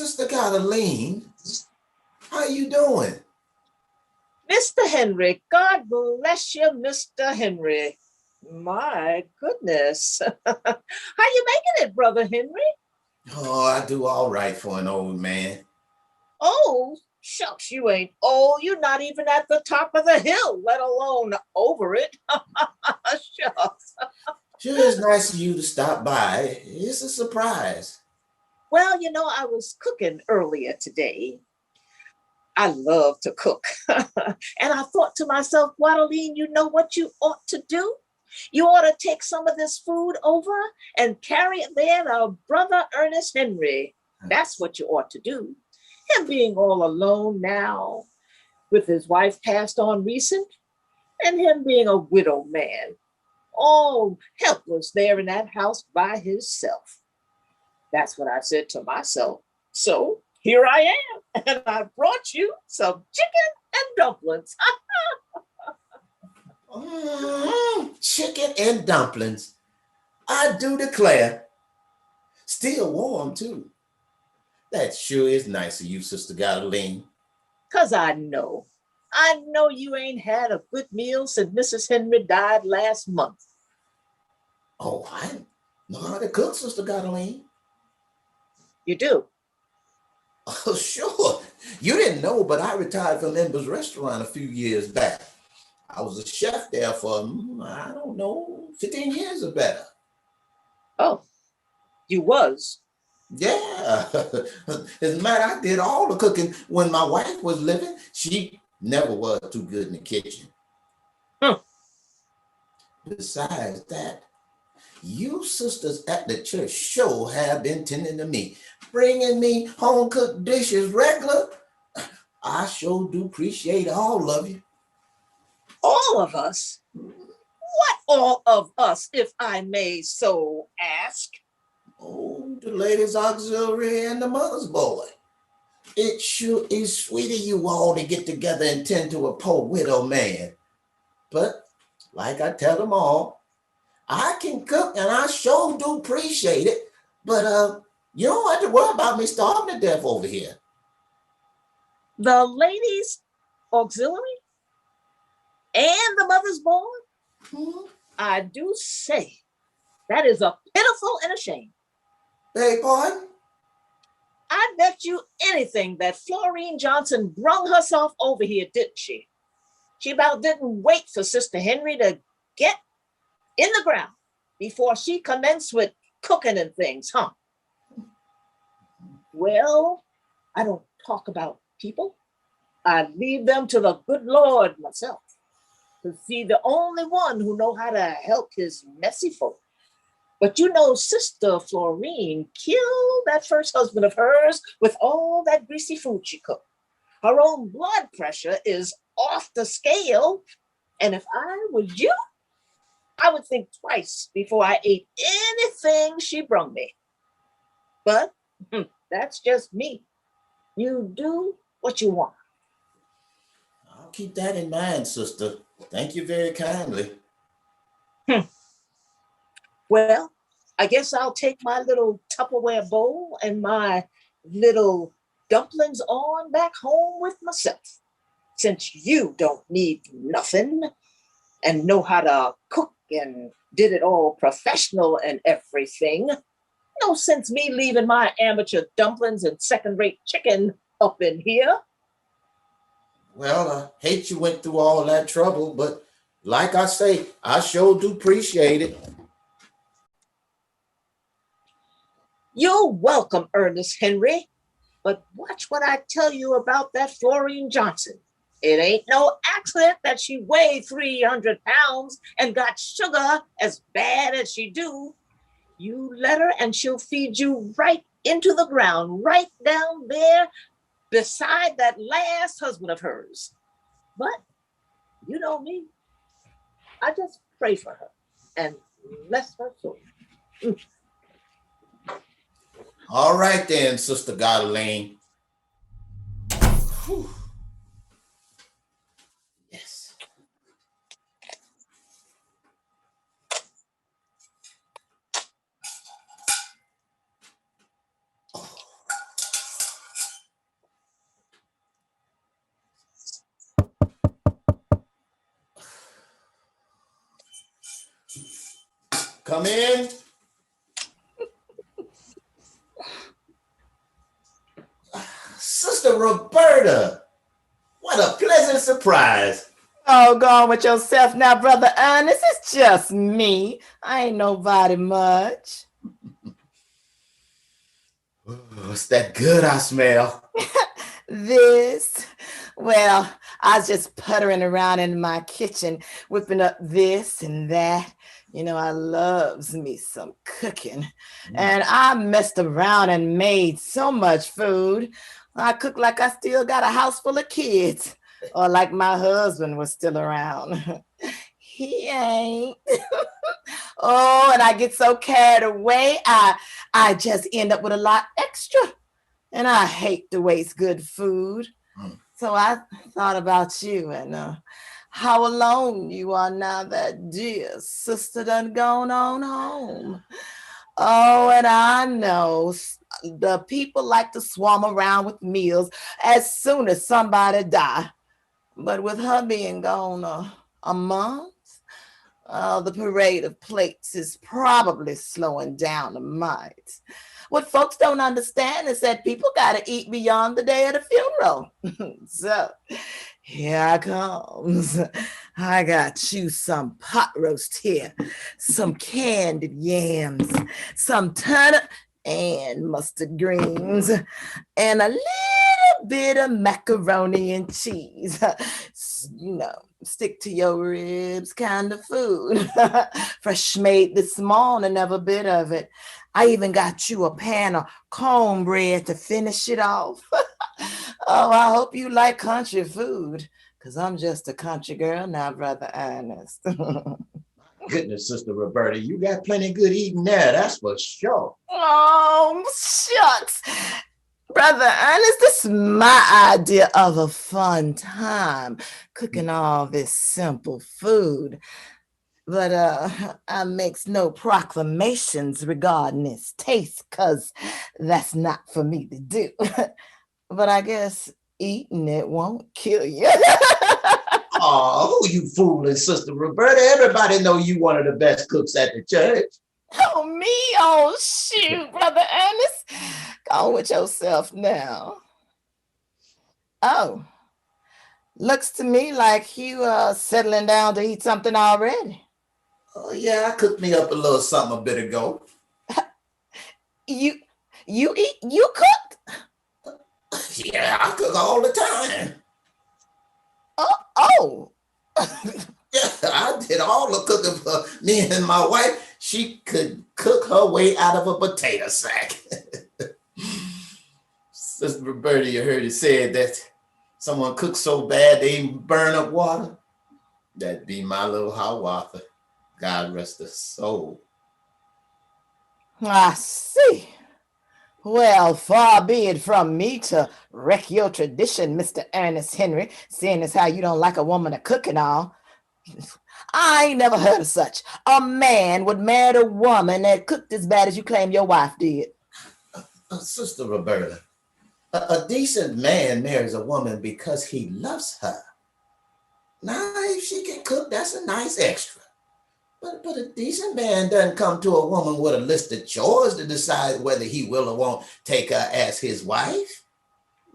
Sister Gaudolene, how you doing? Mr. Henry, God bless you, Mr. Henry. My goodness. How you making it, Brother Henry? Oh, I do all right for an old man. Oh, shucks, you ain't old. You're not even at the top of the hill, let alone over it. Shucks. Sure, it's nice of you to stop by. It's a surprise. Well, I was cooking earlier today. I love to cook. And I thought to myself, Guadaline, you know what you ought to do? You ought to take some of this food over and carry it there to Brother Ernest Henry. That's what you ought to do. Him being all alone now, with his wife passed on recent, and him being a widow man, all helpless there in that house by himself. That's what I said to myself. So here I am, and I brought you some chicken and dumplings. Chicken and dumplings. I do declare. Still warm, too. That sure is nice of you, Sister Gaudolene. 'Cause I know you ain't had a good meal since Mrs. Henry died last month. Oh, I know how to cook, Sister Gaudolene. You do? Oh, sure. You didn't know, but I retired from Ember's restaurant a few years back. I was a chef there for, 15 years or better. Oh, you was? Yeah. As a matter, I did all the cooking when my wife was living. She never was too good in the kitchen. Besides that, you sisters at the church sure have been tending to me, bringing me home-cooked dishes regular. I sure do appreciate all of you. All of us? What all of us, if I may so ask? Oh, the ladies' auxiliary and the mother's boy. It sure is sweet of you all to get together and tend to a poor widow man. But like I tell them all, I can cook and I sure do appreciate it. But you don't have to worry about me starving to death over here. The ladies' auxiliary and the mother's boy? I do say that is a pitiful and a shame. Beg pardon? I bet you anything that Florine Johnson brung herself over here, didn't she? She about didn't wait for Sister Henry to get in the ground before she commenced with cooking and things, huh? Well, I don't talk about people. I leave them to the good Lord myself, to see the only one who know how to help his messy folk. But Sister Florine killed that first husband of hers with all that greasy food she cooked. Her own blood pressure is off the scale. And if I was you, I would think twice before I ate anything she brung me. But that's just me. You do what you want. I'll keep that in mind, sister. Thank you very kindly. Well, I guess I'll take my little Tupperware bowl and my little dumplings on back home with myself, since you don't need nothing and know how to cook and did it all professional and everything. No sense me leaving my amateur dumplings and second-rate chicken up in here. Well, I hate you went through all that trouble, but like I say, I sure do appreciate it. You're welcome, Ernest Henry. But watch what I tell you about that Florine Johnson. It ain't no accident that she weighed 300 pounds and got sugar as bad as she do. You let her and she'll feed you right into the ground, right down there beside that last husband of hers. But you know me, I just pray for her and bless her soul. All right then, Sister Gaudolene. Yes. Come in. Sister Roberta, what a pleasant surprise. Oh, go on with yourself now, Brother Ernest. It's just me. I ain't nobody much. What's that good I smell? This, well, I was just puttering around in my kitchen, whipping up this and that. You know, I loves me some cooking. And I messed around and made so much food. I cook like I still got a house full of kids, or like my husband was still around. He ain't. Oh, and I get so carried away, I just end up with a lot extra. And I hate to waste good food. So I thought about you and how alone you are now that dear sister done gone on home. Oh, and I know the people like to swarm around with meals as soon as somebody die. But with her being gone a month, the parade of plates is probably slowing down a mite. What folks don't understand is that people got to eat beyond the day of the funeral. So here I comes. I got you some pot roast here, some candied yams, some turnip and mustard greens, and a little bit of macaroni and cheese. You know, stick to your ribs kind of food. Fresh made this morning, never bit of it. I even got you a pan of cornbread to finish it off. Oh, I hope you like country food, because I'm just a country girl now, Brother Ernest. Goodness, Sister Roberta, you got plenty good eating there, that's for sure. Oh, shucks. Brother Ernest, this is my idea of a fun time, cooking all this simple food. But I makes no proclamations regarding its taste, because that's not for me to do. But I guess eating it won't kill you. Oh, who you fooling, Sister Roberta? Everybody know you one of the best cooks at the church. Oh, me? Oh, shoot, Brother Ernest. Go on with yourself now. Oh, looks to me like you are settling down to eat something already. Oh yeah, I cooked me up a little something a bit ago. You cooked? Yeah, I cook all the time. Oh. Yeah, I did all the cooking for me and my wife. She could cook her way out of a potato sack. Sister Roberta, you heard it said that someone cooks so bad they even burn up water. That'd be my little Hiawatha. God rest her soul. I see. Well, far be it from me to wreck your tradition, Mr. Ernest Henry, seeing as how you don't like a woman to cook and all. I ain't never heard of such. A man would marry a woman that cooked as bad as you claim your wife did. Sister Roberta, a decent man marries a woman because he loves her. Now, if she can cook, that's a nice extra. But a decent man doesn't come to a woman with a list of chores to decide whether he will or won't take her as his wife.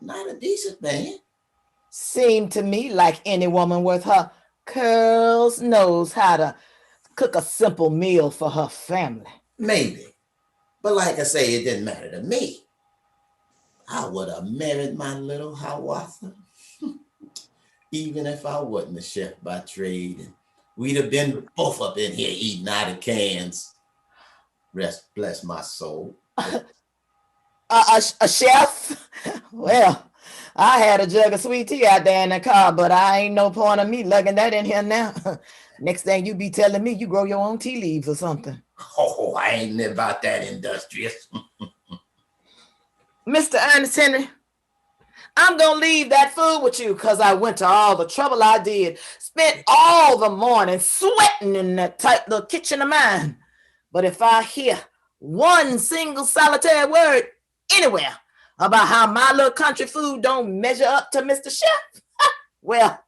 Not a decent man. Seemed to me like any woman worth her curls knows how to cook a simple meal for her family. Maybe. But like I say, it didn't matter to me. I would have married my little Hiawatha, even if I wasn't a chef by trade. And we'd have been both up in here eating out of cans. Rest bless my soul. A chef? Well, I had a jug of sweet tea out there in the car, but I ain't no point of me lugging that in here now. Next thing you be telling me you grow your own tea leaves or something. Oh, I ain't about that industrious. Mr. Ernest Henry, I'm going to leave that food with you because I went to all the trouble I did. Spent all the morning sweating in that tight little kitchen of mine. But if I hear one single solitary word anywhere about how my little country food don't measure up to Mr. Chef, well,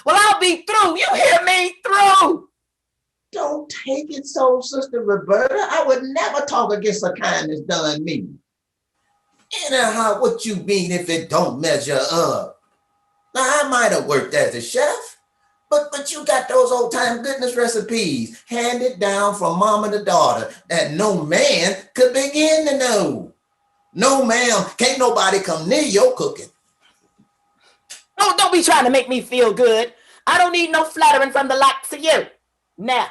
I'll be through. You hear me? Through. Don't take it so, Sister Roberta. I would never talk against a kindness done me. Anyhow, what you mean if it don't measure up? Now, I might have worked as a chef, but you got those old time goodness recipes handed down from mama to daughter that no man could begin to know. No, ma'am, can't nobody come near your cooking. Oh, don't be trying to make me feel good. I don't need no flattering from the likes of you. Now,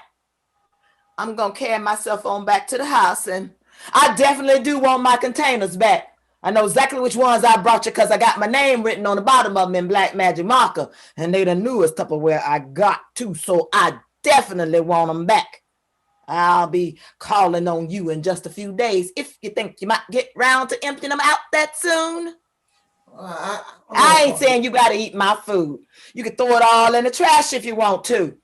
I'm going to carry myself on back to the house, and I definitely do want my containers back. I know exactly which ones I brought you because I got my name written on the bottom of them in black magic marker, and they the newest Tupperware I got too, so I definitely want them back. I'll be calling on you in just a few days if you think you might get round to emptying them out that soon. I ain't saying you got to eat my food. You can throw it all in the trash if you want to.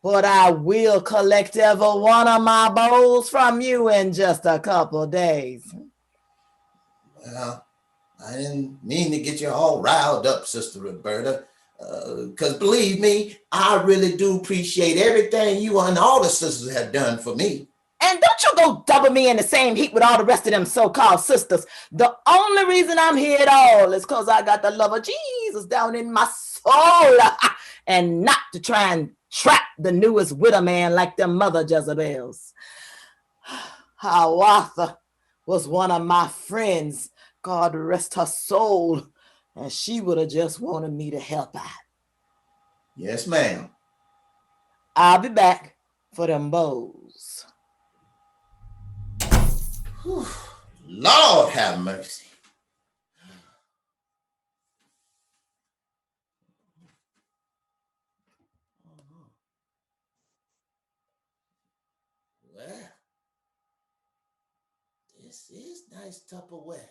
But I will collect every one of my bowls from you in just a couple days. Well, I didn't mean to get you all riled up, Sister Roberta. Because believe me, I really do appreciate everything you and all the sisters have done for me. And don't you go double me in the same heap with all the rest of them so-called sisters. The only reason I'm here at all is because I got the love of Jesus down in my soul. And not to try and trap the newest widow man like them mother Jezebels. Hiawatha was one of my friends. God rest her soul. And she would have just wanted me to help out. Yes, ma'am. I'll be back for them bowls. Whew. Lord have mercy. Well, this is nice Tupperware.